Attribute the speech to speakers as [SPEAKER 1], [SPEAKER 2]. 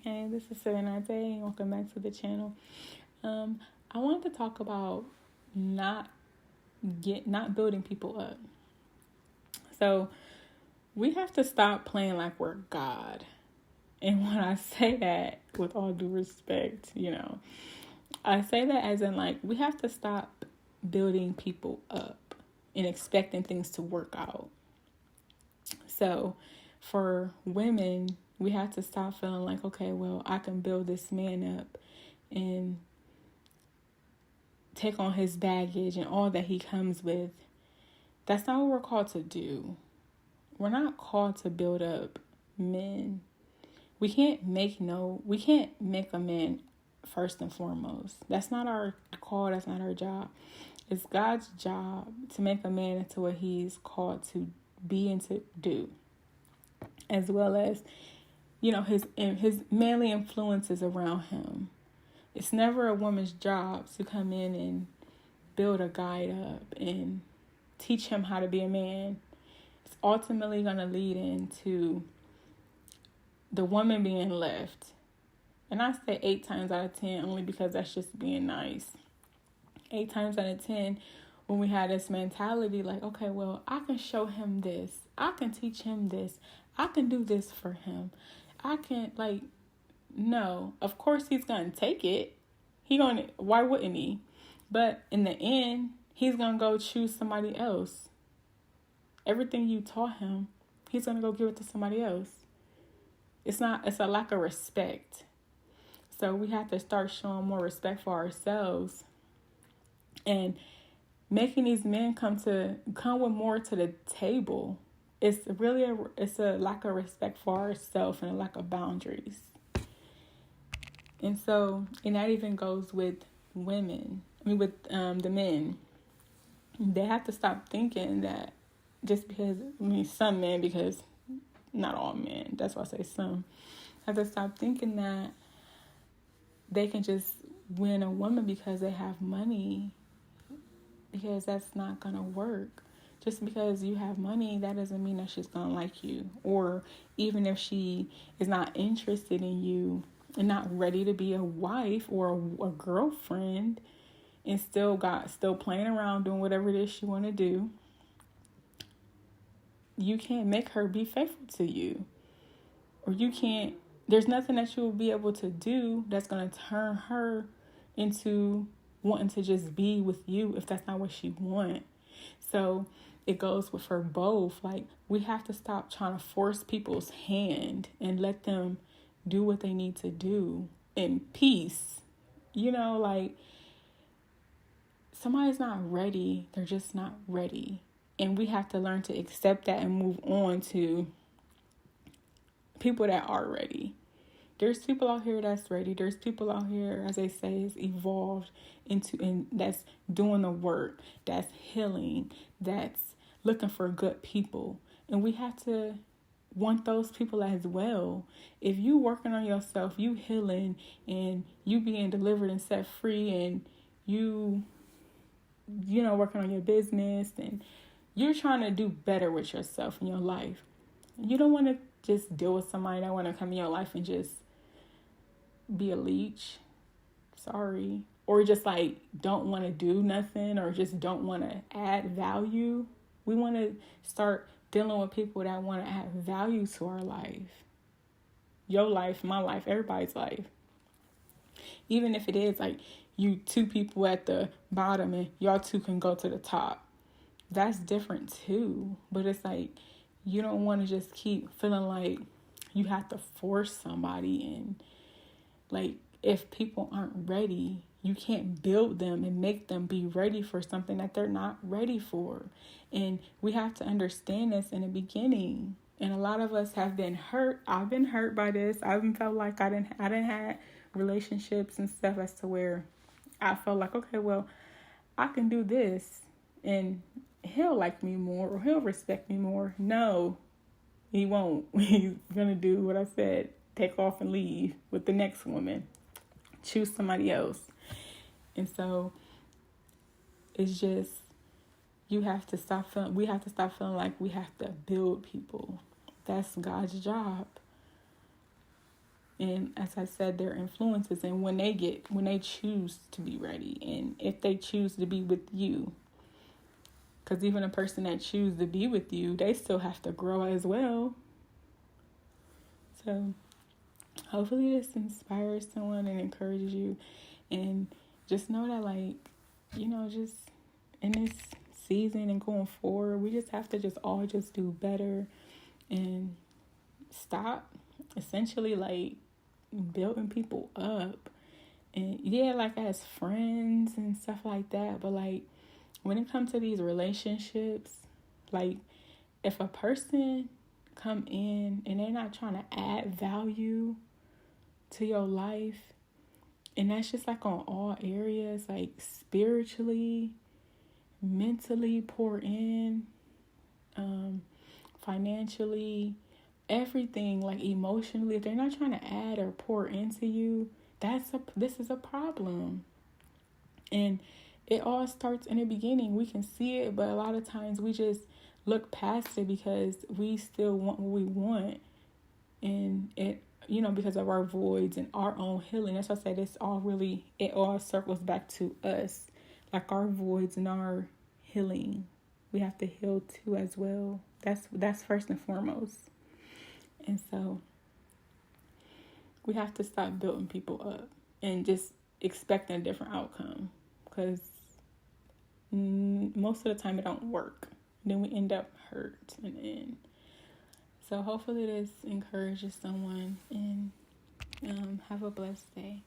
[SPEAKER 1] Hey, this is Serenate. Welcome back to the channel. I wanted to talk about not not building people up. So we have to stop playing like we're God. And when I say that, with all due respect, I say that as in like we have to stop building people up and expecting things to work out. So for women, we have to stop feeling like, okay, well, I can build this man up and take on his baggage and all that he comes with. That's not what we're called to do. We're not called to build up men. We can't make a man first and foremost. That's not our call. That's not our job. It's God's job to make a man into what he's called to be and to do, as well as, his manly influences around him. It's never a woman's job to come in and build a guy up and teach him how to be a man. It's ultimately going to lead into the woman being left. And I say 8 times out of 10 only because that's just being nice. 8 times out of 10, when we have this mentality like, okay, well, I can show him this. I can teach him this. I can do this for him. No, of course he's going to take it. Why wouldn't he? But in the end, he's going to go choose somebody else. Everything you taught him, he's going to go give it to somebody else. It's a lack of respect. So we have to start showing more respect for ourselves and making these men come with more to the table. It's a lack of respect for ourselves and a lack of boundaries. And that even goes with women. With the men. They have to stop thinking that just because, some men, because not all men, that's why I say some, have to stop thinking that they can just win a woman because they have money, because that's not going to work. Just because you have money, that doesn't mean that she's going to like you. Or even if she is not interested in you and not ready to be a wife or a girlfriend, and still playing around doing whatever it is she want to do, you can't make her be faithful to you. Or there's nothing that you will be able to do that's going to turn her into wanting to just be with you if that's not what she wants. So it goes with her both. Like, we have to stop trying to force people's hand and let them do what they need to do in peace. Somebody's not ready. They're just not ready. And we have to learn to accept that and move on to people that are ready. There's people out here that's ready. There's people out here, as they say, is evolved and that's doing the work, that's healing, that's looking for good people. And we have to want those people as well. If you working on yourself, you healing and you being delivered and set free, and you working on your business, and you're trying to do better with yourself in your life. You don't want to just deal with somebody that want to come in your life and just be a leech. Sorry. Or just don't want to do nothing, or just don't want to add value. We want to start dealing with people that want to add value to our life. Your life, my life, everybody's life. Even if it is you 2 people at the bottom and y'all 2 can go to the top. That's different too. But it's you don't want to just keep feeling like you have to force somebody in. If people aren't ready, you can't build them and make them be ready for something that they're not ready for. And we have to understand this in the beginning. And a lot of us have been hurt. I've been hurt by this. I haven't felt like I didn't have relationships and stuff as to where I felt like, okay, well, I can do this and he'll like me more, or he'll respect me more. No, he won't. He's going to do what I said, take off and leave with the next woman, choose somebody else. And so it's just, we have to stop feeling like we have to build people. That's God's job. And as I said, their influences, and when they choose to be ready, and if they choose to be with you, because even a person that chooses to be with you, they still have to grow as well. So hopefully this inspires someone and encourages you. And just know that, like, just in this season and going forward, we just have to just all just do better and stop essentially like building people up. And yeah, like as friends and stuff like that, but like when it comes to these relationships, like if a person come in and they're not trying to add value to your life, and that's just like on all areas, like spiritually, mentally, pour in, financially, everything, like emotionally, if they're not trying to add or pour into you, this is a problem. And it all starts in the beginning. We can see it, but a lot of times we just look past it because we still want what we want, and it, because of our voids and our own healing. That's why I said it all circles back to us, like our voids and our healing. We have to heal too as well. That's first and foremost. And so we have to stop building people up and just expecting a different outcome, because most of the time it don't work. Then we end up hurt in the end. So hopefully this encourages someone, and have a blessed day.